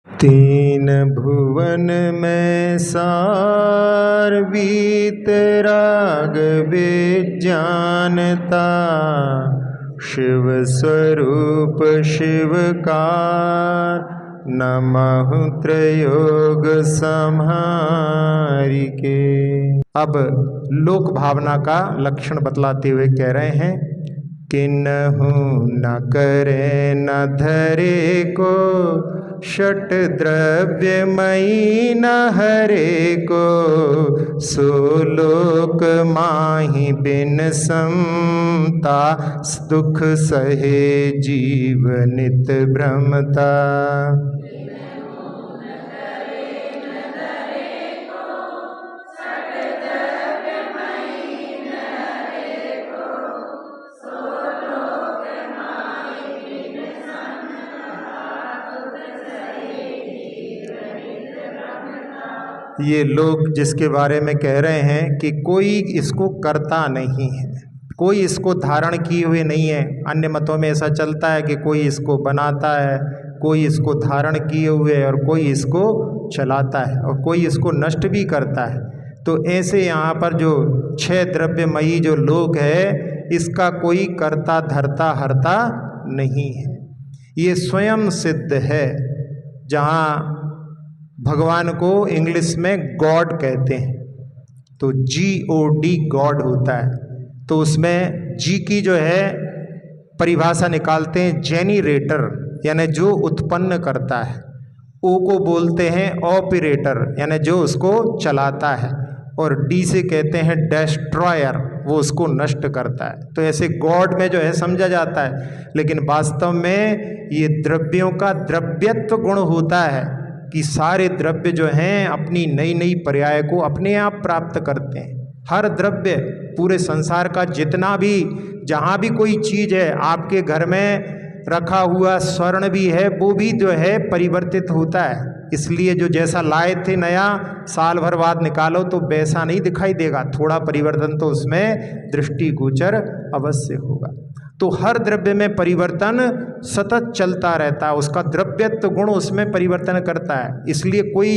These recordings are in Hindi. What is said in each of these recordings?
तीन भुवन में सार वीतराग विज्ञानता, शिव स्वरूप शिवकार, नमः त्रयोग संहारिके। अब लोक भावना का लक्षण बतलाते हुए कह रहे हैं, किन्हु न करे न धरे को, षट द्रव्यमयी न हरे को, सो लोक माहि बिन समता, दुख सहे जीव नित भ्रमता। ये लोग जिसके बारे में कह रहे हैं कि कोई इसको करता नहीं है, कोई इसको धारण किए हुए नहीं है। अन्य मतों में ऐसा चलता है कि कोई इसको बनाता है, कोई इसको धारण किए हुए है और कोई इसको चलाता है और कोई इसको नष्ट भी करता है। तो ऐसे यहाँ पर जो छह द्रव्यमयी जो लोक है, इसका कोई करता धरता हरता नहीं है। ये स्वयं सिद्ध है। जहाँ भगवान को इंग्लिश में गॉड कहते हैं, तो GOD गॉड होता है, तो उसमें जी की जो है परिभाषा निकालते हैं जेनरेटर, यानी जो उत्पन्न करता है। ओ को बोलते हैं ऑपरेटर, यानी जो उसको चलाता है, और डी से कहते हैं डेस्ट्रॉयर, वो उसको नष्ट करता है। तो ऐसे गॉड में जो है समझा जाता है, लेकिन वास्तव में ये द्रव्यों का द्रव्यत्व गुण होता है कि सारे द्रव्य जो हैं अपनी नई नई पर्याय को अपने आप प्राप्त करते हैं। हर द्रव्य, पूरे संसार का जितना भी, जहाँ भी कोई चीज़ है, आपके घर में रखा हुआ स्वर्ण भी है, वो भी जो है परिवर्तित होता है। इसलिए जो जैसा लाए थे नया, साल भर बाद निकालो तो वैसा नहीं दिखाई देगा, थोड़ा परिवर्तन तो उसमें दृष्टिगोचर अवश्य होगा। तो हर द्रव्य में परिवर्तन सतत चलता रहता है, उसका द्रव्यत्व गुण उसमें परिवर्तन करता है। इसलिए कोई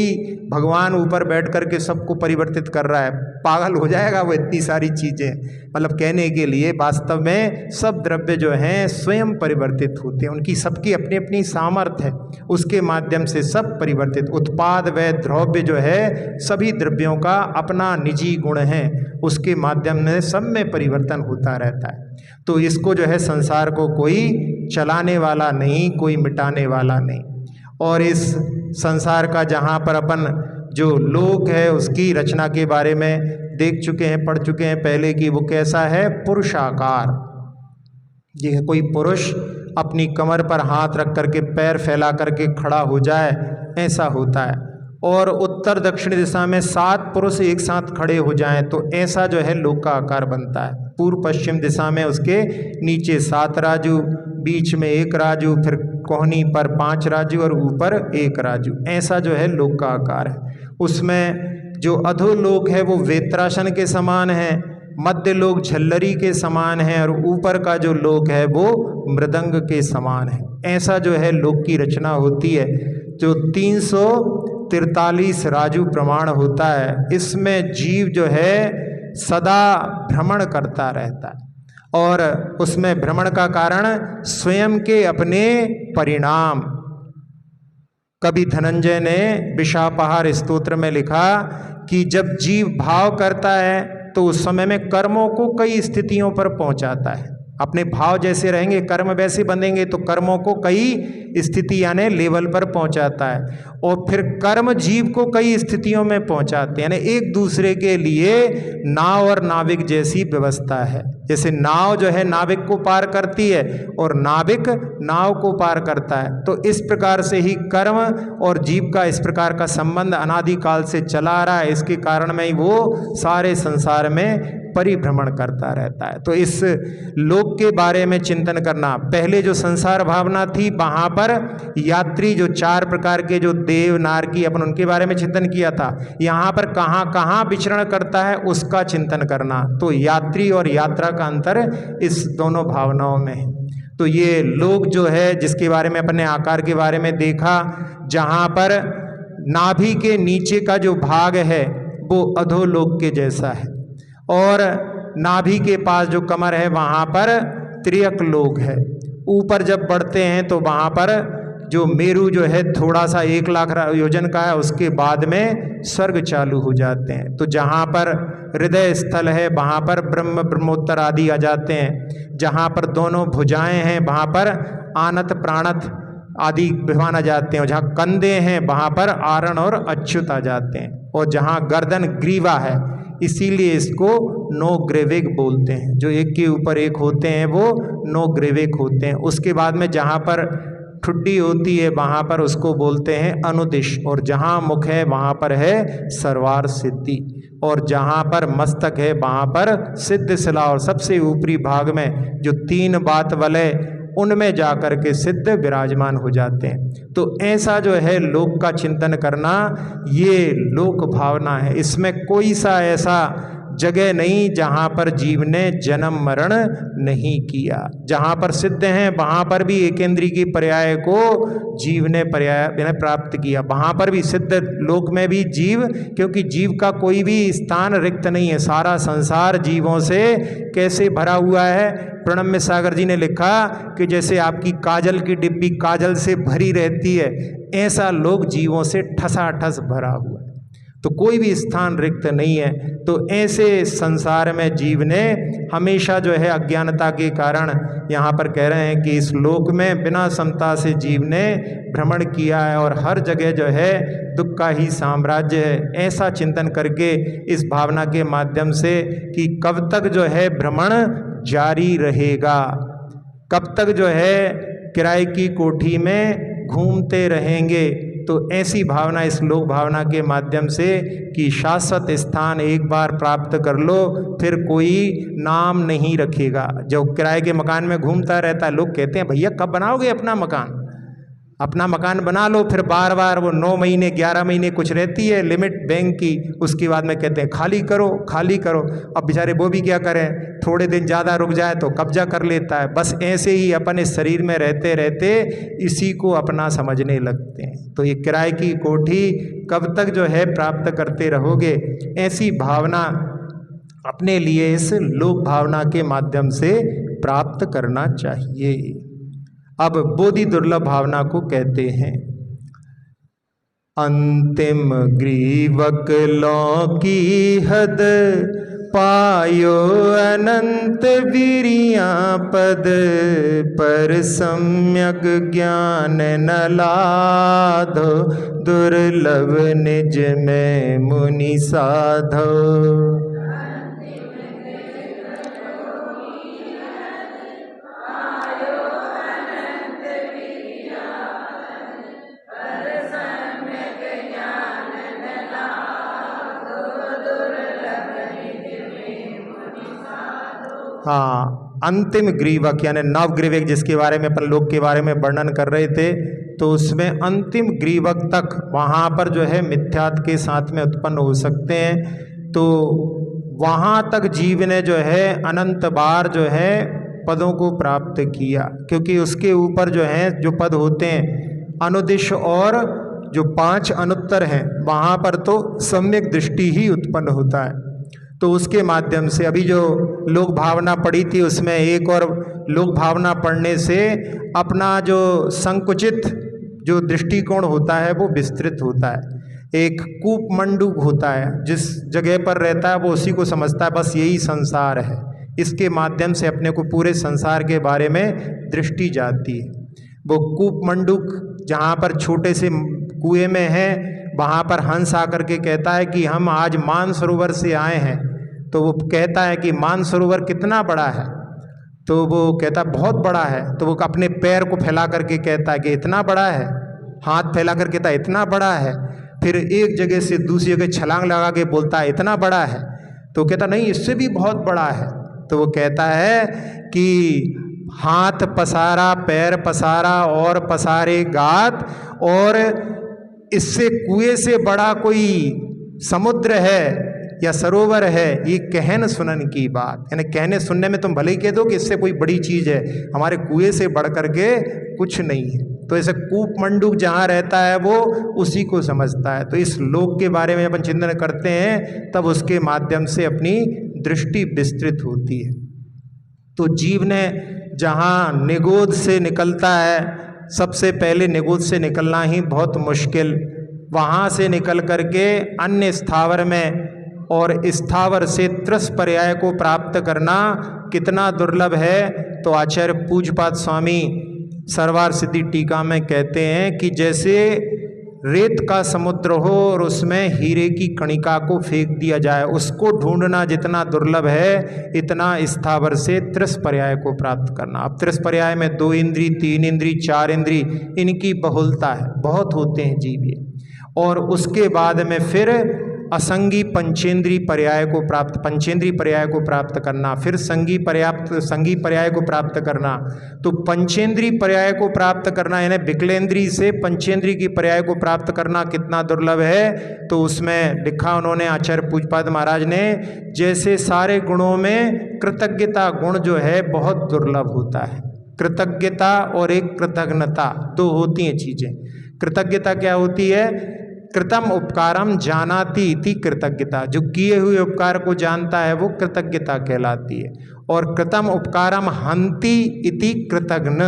भगवान ऊपर बैठ करके सबको परिवर्तित कर रहा है, पागल हो जाएगा वो। इतनी सारी चीज़ें, मतलब कहने के लिए वास्तव में सब द्रव्य जो हैं स्वयं परिवर्तित होते हैं, उनकी सबकी अपनी अपनी सामर्थ्य है, उसके माध्यम से सब परिवर्तित। उत्पाद व द्रव्य जो है सभी द्रव्यों का अपना निजी गुण है, उसके माध्यम में सब में परिवर्तन होता रहता है। तो इसको जो है संसार को कोई चलाने वाला नहीं, कोई मिटाने वाला नहीं। और इस संसार का जहाँ पर अपन जो लोक है उसकी रचना के बारे में देख चुके हैं, पढ़ चुके हैं पहले कि वो कैसा है, पुरुषाकार। ये कोई पुरुष अपनी कमर पर हाथ रख करके पैर फैला करके खड़ा हो जाए, ऐसा होता है। और उत्तर दक्षिण दिशा में 7 पुरुष एक साथ खड़े हो जाएं, तो ऐसा जो है लोक का आकार बनता है। पूर्व पश्चिम दिशा में उसके नीचे 7 राजू, बीच में 1 राजू, फिर कोहनी पर 5 राजू और ऊपर 1 राजू, ऐसा जो है लोक का आकार है। उसमें जो अधोलोक है वो वेत्रासन के समान है, मध्य लोक झल्लरी के समान है, और ऊपर का जो लोक है वो मृदंग के समान है। ऐसा जो है लोक की रचना होती है, जो 343 राजू प्रमाण होता है। इसमें जीव जो है सदा भ्रमण करता रहता है, और उसमें भ्रमण का कारण स्वयं के अपने परिणाम। कवि धनंजय ने विशापहार स्तोत्र में लिखा कि जब जीव भाव करता है तो उस समय में कर्मों को कई स्थितियों पर पहुंचाता है। अपने भाव जैसे रहेंगे, कर्म वैसे बनेंगे, तो कर्मों को कई स्थिति यानी लेवल पर पहुंचाता है। और फिर कर्म जीव को कई स्थितियों में पहुंचाते हैं, यानी एक दूसरे के लिए नाव और नाविक जैसी व्यवस्था है। जैसे नाव जो है नाविक को पार करती है और नाविक नाव को पार करता है, तो इस प्रकार से ही कर्म और जीव का इस प्रकार का संबंध अनादिकाल से चला आ रहा है। इसके कारण में ही वो सारे संसार में परिभ्रमण करता रहता है। तो इस लोक के बारे में चिंतन करना, पहले जो संसार भावना थी वहाँ पर यात्री जो 4 प्रकार के जो देव नारकी, अपन उनके बारे में चिंतन किया था। यहाँ पर कहाँ कहाँ विचरण करता है उसका चिंतन करना। तो यात्री और यात्रा का अंतर इस दोनों भावनाओं में है। तो ये लोक जो है जिसके बारे में अपने आकार के बारे में देखा, जहाँ पर नाभि के नीचे का जो भाग है वो अधोलोक के जैसा है, और नाभि के पास जो कमर है वहाँ पर त्रियक लोक है। ऊपर जब बढ़ते हैं तो वहाँ पर जो मेरु जो है थोड़ा सा 1 लाख योजन का है, उसके बाद में स्वर्ग चालू हो जाते हैं। तो जहाँ पर हृदय स्थल है वहाँ पर ब्रह्म ब्रह्मोत्तर आदि आ जाते हैं। जहाँ पर दोनों भुजाएं हैं वहाँ पर आनत प्राणत आदि विमान आ जाते हैं, और जहाँ कंधे हैं वहाँ पर आरण और अच्युत आ जाते हैं। और जहाँ गर्दन ग्रीवा है, इसीलिए इसको 9 ग्रीविक बोलते हैं। जो एक के ऊपर एक होते हैं वो 9 ग्रीविक होते हैं। उसके बाद में जहाँ पर ठुड्डी होती है वहाँ पर उसको बोलते हैं अनुदिश, और जहाँ मुख है वहाँ पर है सर्वार सिद्धि, और जहाँ पर मस्तक है वहाँ पर सिद्ध शिला, और सबसे ऊपरी भाग में जो 3 बात वलय उनमें जाकर के सिद्ध विराजमान हो जाते हैं। तो ऐसा जो है लोक का चिंतन करना, ये लोक भावना है। इसमें कोई सा ऐसा जगह नहीं जहाँ पर जीव ने जन्म मरण नहीं किया। जहाँ पर सिद्ध हैं वहाँ पर भी एकेंद्री की पर्याय को जीव ने पर्याय प्राप्त किया। वहाँ पर भी सिद्ध लोक में भी जीव, क्योंकि जीव का कोई भी स्थान रिक्त नहीं है, सारा संसार जीवों से कैसे भरा हुआ है। प्रणम्य सागर जी ने लिखा कि जैसे आपकी काजल की डिब्बी काजल से भरी रहती है, ऐसा लोक जीवों से ठसाठस भरा हुआ है। तो कोई भी स्थान रिक्त नहीं है। तो ऐसे संसार में जीव ने हमेशा जो है अज्ञानता के कारण, यहाँ पर कह रहे हैं कि इस लोक में बिना समता से जीव ने भ्रमण किया है, और हर जगह जो है दुख का ही साम्राज्य है। ऐसा चिंतन करके इस भावना के माध्यम से कि कब तक जो है भ्रमण जारी रहेगा, कब तक जो है किराए की कोठी में घूमते रहेंगे। तो ऐसी भावना इस लोक भावना के माध्यम से कि शाश्वत स्थान एक बार प्राप्त कर लो, फिर कोई नाम नहीं रखेगा। जो किराए के मकान में घूमता रहता है, लोग कहते हैं भैया कब बनाओगे अपना मकान, अपना मकान बना लो। फिर बार बार वो 9 महीने 11 महीने कुछ रहती है लिमिट बैंक की, उसके बाद में कहते हैं खाली करो खाली करो। अब बेचारे वो भी क्या करें, थोड़े दिन ज़्यादा रुक जाए तो कब्जा कर लेता है। बस ऐसे ही अपन इस शरीर में रहते रहते इसी को अपना समझने लगते हैं। तो ये किराए की कोठी कब तक जो है प्राप्त करते रहोगे, ऐसी भावना अपने लिए इस लोक भावना के माध्यम से प्राप्त करना चाहिए। अब बोधि दुर्लभ भावना को कहते हैं अंतिम ग्रीवक लौ की हद, पायो अनंत वीरिया पद, पर सम्यक ज्ञान न लाधो, दुर्लभ निज में मुनि साधो। हाँ, अंतिम ग्रीवक यानी नवग्रीवक जिसके बारे में अपन लोक के बारे में वर्णन कर रहे थे, तो उसमें अंतिम ग्रीवक तक वहाँ पर जो है मिथ्यात्व के साथ में उत्पन्न हो सकते हैं। तो वहाँ तक जीव ने जो है अनंत बार जो है पदों को प्राप्त किया, क्योंकि उसके ऊपर जो है जो पद होते हैं अनुदिश और जो 5 अनुत्तर हैं, वहाँ पर तो सम्यक दृष्टि ही उत्पन्न होता है। तो उसके माध्यम से अभी जो लोक भावना पढ़ी थी उसमें एक और लोक भावना पढ़ने से अपना जो संकुचित जो दृष्टिकोण होता है वो विस्तृत होता है। एक कूप मंडूक होता है, जिस जगह पर रहता है वो उसी को समझता है बस यही संसार है। इसके माध्यम से अपने को पूरे संसार के बारे में दृष्टि जाती है। वो कूप मंडूक जहाँ पर छोटे से कुएं में है, वहाँ पर हंस आकर के कहता है कि हम आज मानसरोवर से आए हैं। तो वो कहता है कि मानसरोवर कितना बड़ा है, तो वो कहता है बहुत बड़ा है। तो वो अपने पैर को फैला करके कहता है कि इतना बड़ा है, हाथ फैला कर कहता है इतना बड़ा है। फिर एक जगह से दूसरी जगह छलांग लगा के बोलता है इतना बड़ा है। तो कहता नहीं इससे भी बहुत बड़ा है। तो वो कहता है कि हाथ पसारा पैर पसारा और पसारे गात, और इससे कुएं से बड़ा कोई समुद्र है या सरोवर है, ये कहन सुनन की बात, यानी कहने सुनने में तुम भले ही कह दो कि इससे कोई बड़ी चीज़ है, हमारे कुएं से बढ़ करके कुछ नहीं है। तो ऐसे कूप मंडूक जहाँ रहता है वो उसी को समझता है। तो इस लोक के बारे में अपन चिंतन करते हैं तब उसके माध्यम से अपनी दृष्टि विस्तृत होती है। तो जीव ने जहाँ निगोद से निकलता है, सबसे पहले निगोद से निकलना ही बहुत मुश्किल, वहाँ से निकल करके अन्य स्थावर में और स्थावर से त्रस पर्याय को प्राप्त करना कितना दुर्लभ है। तो आचार्य पूज्यपाद स्वामी सर्वार सिद्धि टीका में कहते हैं कि जैसे रेत का समुद्र हो और उसमें हीरे की कणिका को फेंक दिया जाए, उसको ढूंढना जितना दुर्लभ है, इतना स्थावर से त्रस पर्याय को प्राप्त करना। अब त्रस पर्याय में 2 इंद्री, 3 इंद्री, 4 इंद्री, इनकी बहुलता है, बहुत होते हैं जीव ये। और उसके बाद में फिर असंगी पंचेंद्री पर्याय को प्राप्त, पंचेंद्री पर्याय को प्राप्त करना, फिर संगी पर्याय को प्राप्त करना। तो पंचेंद्री पर्याय को प्राप्त करना यानी विकलेंद्री से पंचेंद्री की पर्याय को प्राप्त करना कितना दुर्लभ है। तो उसमें लिखा उन्होंने आचार्य पूज्यपाद महाराज ने, जैसे सारे गुणों में कृतज्ञता गुण जो है बहुत दुर्लभ होता है। कृतज्ञता और एक कृतज्ञता, 2 होती हैं चीजें। कृतज्ञता क्या होती है? कृतम उपकारम जानाति इति कृतज्ञता, जो किए हुए उपकार को जानता है वो कृतज्ञता कहलाती है। और कृतम उपकारम हंति इति कृतज्ञ,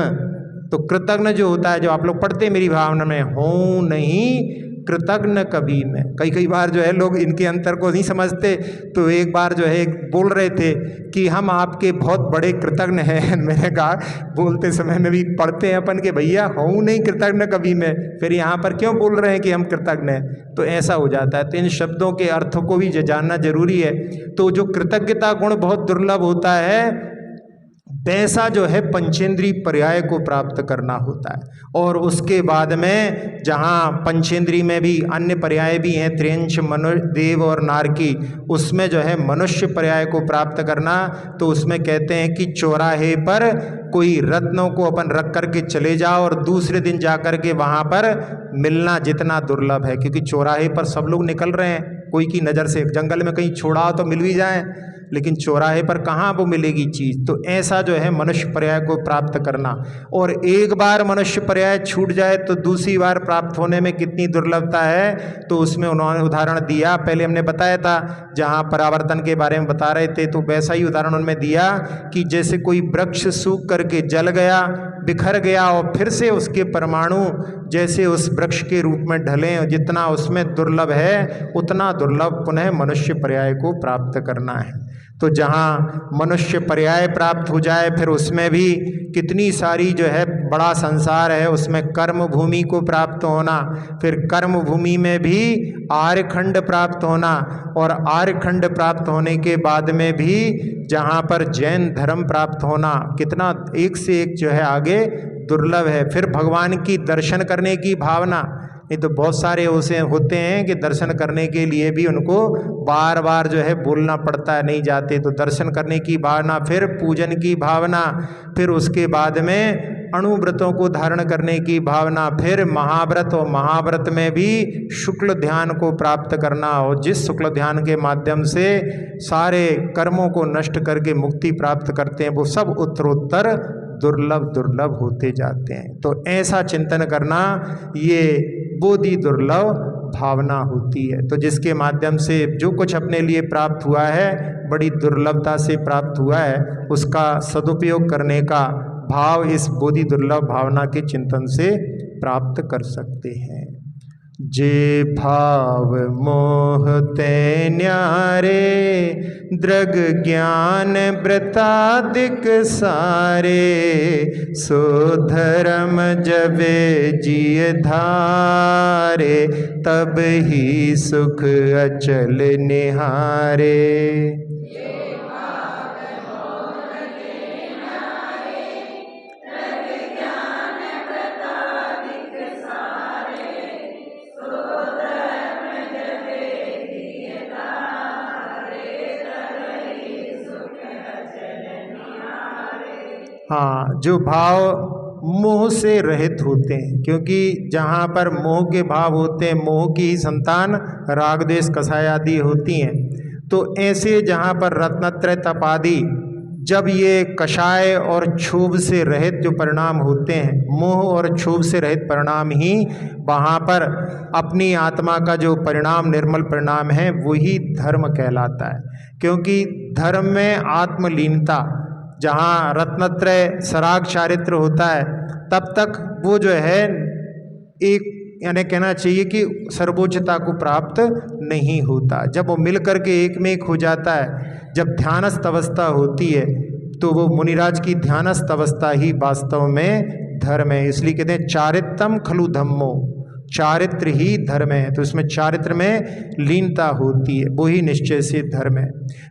तो कृतज्ञ जो होता है, जो आप लोग पढ़ते हैं मेरी भावना में, हो नहीं कृतज्ञ कभी मैं। कई बार जो है लोग इनके अंतर को नहीं समझते। तो एक बार जो है बोल रहे थे कि हम आपके बहुत बड़े कृतज्ञ हैं। मैंने कहा बोलते समय में भी पढ़ते हैं अपन के भैया हूँ नहीं कृतज्ञ कभी मैं, फिर यहाँ पर क्यों बोल रहे हैं कि हम कृतज्ञ हैं? तो ऐसा हो जाता है। तो इन शब्दों के अर्थों को भी जानना जरूरी है। तो जो कृतज्ञता गुण बहुत दुर्लभ होता है, वैसा जो है पंचेंद्री पर्याय को प्राप्त करना होता है। और उसके बाद में जहाँ पंचेंद्री में भी अन्य पर्याय भी हैं, त्रियंश, मनुष्य, देव और नारकी, उसमें जो है मनुष्य पर्याय को प्राप्त करना। तो उसमें कहते हैं कि चौराहे पर कोई रत्नों को अपन रख करके चले जाओ और दूसरे दिन जा कर के वहाँ पर मिलना जितना दुर्लभ है, क्योंकि चौराहे पर सब लोग निकल रहे हैं, कोई की नज़र से जंगल में कहीं छोड़ा हो तो मिल भी जाए, लेकिन चौराहे पर कहाँ वो मिलेगी चीज़। तो ऐसा जो है मनुष्य पर्याय को प्राप्त करना। और एक बार मनुष्य पर्याय छूट जाए तो दूसरी बार प्राप्त होने में कितनी दुर्लभता है। तो उसमें उन्होंने उदाहरण दिया, पहले हमने बताया था जहाँ परावर्तन के बारे में बता रहे थे, तो वैसा ही उदाहरण उन्होंने दिया कि जैसे कोई वृक्ष सूख करके जल गया, बिखर गया, और फिर से उसके परमाणु जैसे उस वृक्ष के रूप में ढलें, जितना उसमें दुर्लभ है उतना दुर्लभ पुनः मनुष्य पर्याय को प्राप्त करना है। तो जहाँ मनुष्य पर्याय प्राप्त हो जाए, फिर उसमें भी कितनी सारी जो है बड़ा संसार है, उसमें कर्म भूमि को प्राप्त होना, फिर कर्म भूमि में भी आर्यखंड प्राप्त होना, और आर्यखंड प्राप्त होने के बाद में भी जहाँ पर जैन धर्म प्राप्त होना, कितना एक से एक जो है आगे दुर्लभ है। फिर भगवान की दर्शन करने की भावना, नहीं तो बहुत सारे उसे होते हैं कि दर्शन करने के लिए भी उनको बार बार जो है बोलना पड़ता है, नहीं जाते। तो दर्शन करने की भावना, फिर पूजन की भावना, फिर उसके बाद में अणुव्रतों को धारण करने की भावना, फिर महाव्रत, और महाव्रत में भी शुक्ल ध्यान को प्राप्त करना, और जिस शुक्ल ध्यान के माध्यम से सारे कर्मों को नष्ट करके मुक्ति प्राप्त करते हैं, वो सब उत्तरोत्तर दुर्लभ होते जाते हैं। तो ऐसा चिंतन करना, ये बोधि दुर्लभ भावना होती है। तो जिसके माध्यम से जो कुछ अपने लिए प्राप्त हुआ है, बड़ी दुर्लभता से प्राप्त हुआ है, उसका सदुपयोग करने का भाव इस बोधि दुर्लभ भावना के चिंतन से प्राप्त कर सकते हैं। जे भाव मोह ते न्यारे, दृग ज्ञान व्रतादिक सारे, सो धर्म जबे जिय धारे, तब ही सुख अचल निहारे। हाँ, जो भाव मोह से रहित होते हैं, क्योंकि जहाँ पर मोह के भाव होते हैं, मोह की ही संतान राग द्वेष कषाय आदि होती हैं। तो ऐसे जहाँ पर रत्नत्रय तप आदि जब ये कषाय और क्षोभ से रहित जो परिणाम होते हैं, मोह और क्षोभ से रहित परिणाम ही वहाँ पर अपनी आत्मा का जो परिणाम निर्मल परिणाम है वही धर्म कहलाता है। क्योंकि धर्म में आत्मलीनता, जहाँ रत्नत्रय सराग चारित्र होता है, तब तक वो जो है एक यानी कहना चाहिए कि सर्वोच्चता को प्राप्त नहीं होता। जब वो मिल करके एक में एक हो जाता है, जब ध्यानस्थ अवस्था होती है, तो वो मुनिराज की ध्यानस्थ अवस्था ही वास्तव में धर्म है। इसलिए कहते हैं चारित्रम खलु धम्मो, चारित्र ही धर्म है। तो इसमें चारित्र में लीनता होती है, वो ही निश्चय से धर्म है।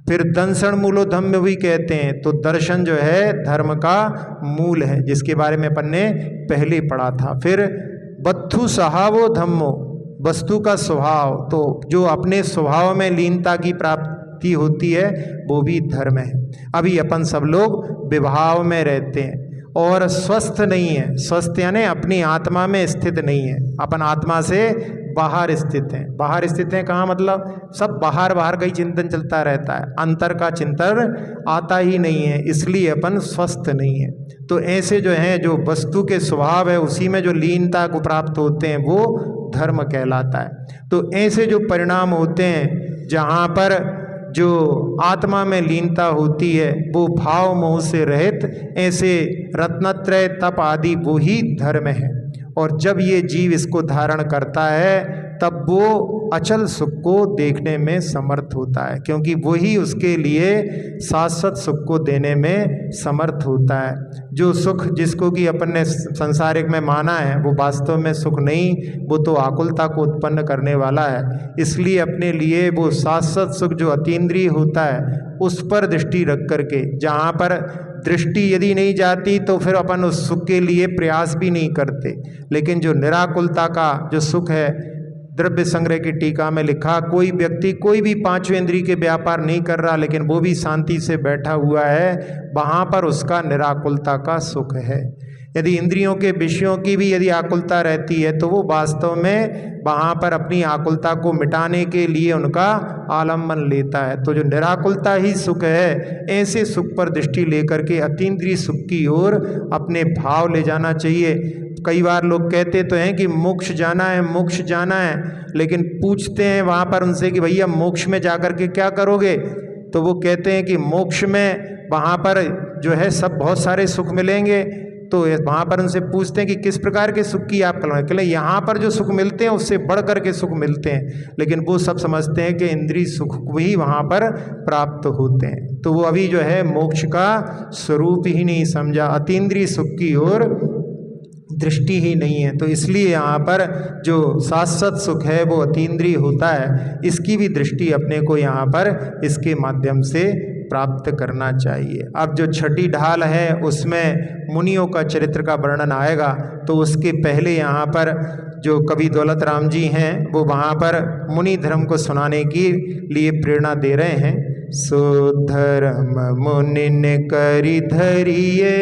फिर दंसन मूलो धम्म भी कहते हैं, तो दर्शन जो है धर्म का मूल है, जिसके बारे में अपन ने पहले पढ़ा था। फिर वत्थु स्वभावो धम्मो, वस्तु का स्वभाव, तो जो अपने स्वभाव में लीनता की प्राप्ति होती है वो भी धर्म है। अभी अपन सब लोग विभाव में रहते हैं और स्वस्थ नहीं है। स्वस्थ यानी अपनी आत्मा में स्थित नहीं है, अपन आत्मा से बाहर स्थित हैं। बाहर स्थित हैं कहाँ, मतलब सब बाहर बाहर का ही चिंतन चलता रहता है, अंतर का चिंतन आता ही नहीं है, इसलिए अपन स्वस्थ नहीं है। तो ऐसे जो हैं, जो वस्तु के स्वभाव है उसी में जो लीनता को प्राप्त होते हैं वो धर्म कहलाता है। तो ऐसे जो परिणाम होते हैं जहाँ पर जो आत्मा में लीनता होती है वो भाव मोह से रहित, ऐसे रत्नत्रय तप आदि वो ही धर्म है। और जब ये जीव इसको धारण करता है तब वो अचल सुख को देखने में समर्थ होता है, क्योंकि वही उसके लिए शाश्वत सुख को देने में समर्थ होता है। जो सुख जिसको कि अपन ने संसारिक में माना है वो वास्तव में सुख नहीं, वो तो आकुलता को उत्पन्न करने वाला है। इसलिए अपने लिए वो शाश्वत सुख जो अतीन्द्रिय होता है उस पर दृष्टि रख करके, जहाँ पर दृष्टि यदि नहीं जाती तो फिर अपन उस सुख के लिए प्रयास भी नहीं करते। लेकिन जो निराकुलता का जो सुख है, द्रव्य संग्रह की टीका में लिखा, कोई व्यक्ति कोई भी पांचवें इंद्रिय के व्यापार नहीं कर रहा लेकिन वो भी शांति से बैठा हुआ है, वहाँ पर उसका निराकुलता का सुख है। यदि इंद्रियों के विषयों की भी यदि आकुलता रहती है तो वो वास्तव में वहाँ पर अपनी आकुलता को मिटाने के लिए उनका आलम्बन लेता है। तो जो निराकुलता ही सुख है, ऐसे सुख पर दृष्टि लेकर के अतीन्द्रिय सुख की ओर अपने भाव ले जाना चाहिए। कई बार लोग कहते तो हैं कि मोक्ष जाना है, मोक्ष जाना है, लेकिन पूछते हैं वहाँ पर उनसे कि भैया मोक्ष में जाकर के क्या करोगे, तो वो कहते हैं कि मोक्ष में वहाँ पर जो है सब बहुत सारे सुख मिलेंगे। तो वहाँ पर उनसे पूछते हैं कि किस प्रकार के सुख की आप कल्पना, कहले यहाँ पर जो सुख मिलते हैं उससे बढ़ कर के सुख मिलते हैं, लेकिन वो सब समझते हैं कि इंद्रिय सुख भी वहाँ पर प्राप्त होते हैं। तो वो अभी जो है मोक्ष का स्वरूप ही नहीं समझा, अतीन्द्रिय सुख की ओर दृष्टि ही नहीं है। तो इसलिए यहाँ पर जो शाश्वत सुख है वो अतीन्द्रिय होता है, इसकी भी दृष्टि अपने को यहाँ पर इसके माध्यम से प्राप्त करना चाहिए। अब जो छठी ढाल है उसमें मुनियों का चरित्र का वर्णन आएगा, तो उसके पहले यहाँ पर जो कवि दौलत राम जी हैं वो वहाँ पर मुनि धर्म को सुनाने के लिए प्रेरणा दे रहे हैं। सो धर्म मुनिन करि धरिए,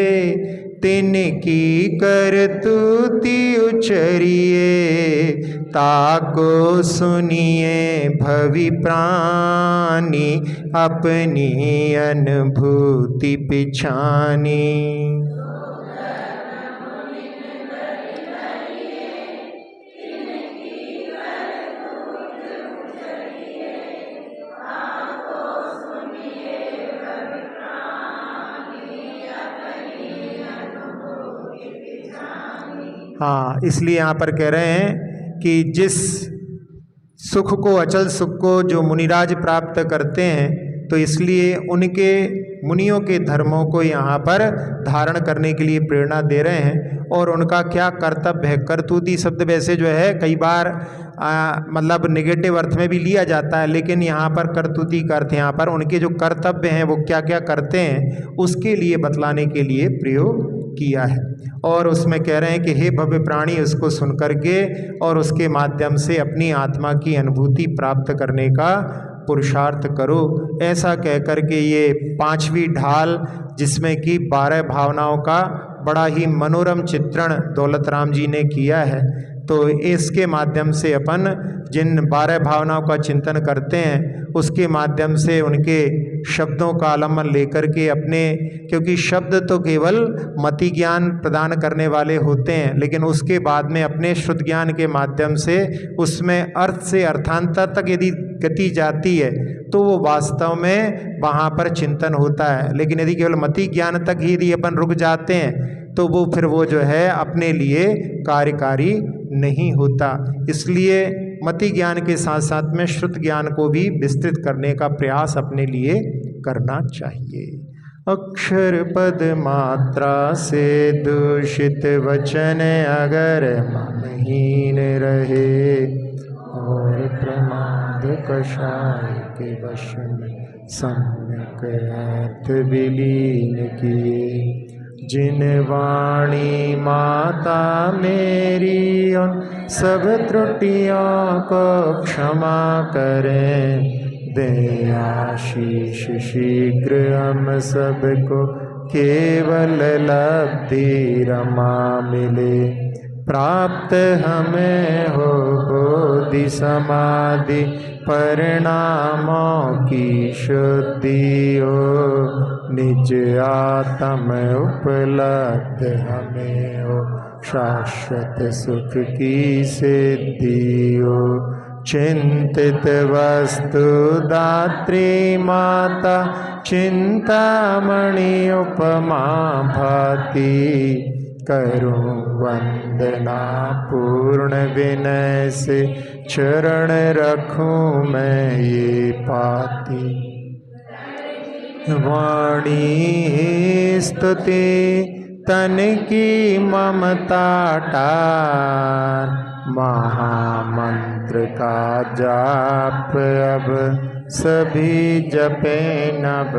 तिनकी करतूति उचरिए, ताको सुनिए भवि प्राणी, अपनी अनुभूति पिछानी। हाँ, इसलिए यहाँ पर कह रहे हैं कि जिस सुख को, अचल सुख को जो मुनिराज प्राप्त करते हैं, तो इसलिए उनके मुनियों के धर्मों को यहाँ पर धारण करने के लिए प्रेरणा दे रहे हैं। और उनका क्या कर्तव्य है, करतूती शब्द वैसे जो है कई बार मतलब नेगेटिव अर्थ में भी लिया जाता है, लेकिन यहाँ पर करतूती का अर्थ यहाँ पर उनके जो कर्तव्य हैं वो क्या क्या करते हैं उसके लिए बतलाने के लिए प्रयोग किया है। और उसमें कह रहे हैं कि हे भव्य प्राणी, उसको सुन करके और उसके माध्यम से अपनी आत्मा की अनुभूति प्राप्त करने का पुरुषार्थ करो। ऐसा कह कर के ये पांचवी ढाल, जिसमें कि 12 भावनाओं का बड़ा ही मनोरम चित्रण दौलत राम जी ने किया है, तो इसके माध्यम से अपन जिन 12 भावनाओं का चिंतन करते हैं उसके माध्यम से उनके शब्दों का आलम्बन लेकर के अपने, क्योंकि शब्द तो केवल मति ज्ञान प्रदान करने वाले होते हैं, लेकिन उसके बाद में अपने शुद्ध ज्ञान के माध्यम से उसमें अर्थ से अर्थांतर तक यदि गति जाती है तो वो वास्तव में वहाँ पर चिंतन होता है। लेकिन यदि केवल मति ज्ञान तक ही यदि अपन रुक जाते हैं तो वो फिर वो जो है अपने लिए कार्यकारी नहीं होता। इसलिए मति ज्ञान के साथ साथ में श्रुत ज्ञान को भी विस्तृत करने का प्रयास अपने लिए करना चाहिए। अक्षर पद मात्रा से दूषित वचन अगर मनहीन रहे और प्रमाद कषाय के वश में सम्यक अर्थ विलीन किए। जिन वाणी माता मेरी उन सब त्रुटियों को क्षमा करें, दे आशीष शीघ्र हम सबको केवल लब्धि रमा मिले। प्राप्त हमें हो बोधि समाधि परिणामों की शुद्धि हो, निज आत्म उपलब्ध हमें हो शाश्वत सुख की सिद्धि हो। चिंतित वस्तु दात्री माता चिंतामणि उपमा भाति, करूं वंदना पूर्ण विनय से चरण रखूं मैं ये पाती। वाणी स्तुति तन की ममता टार, महामंत्र का जाप अब सभी जपे नव।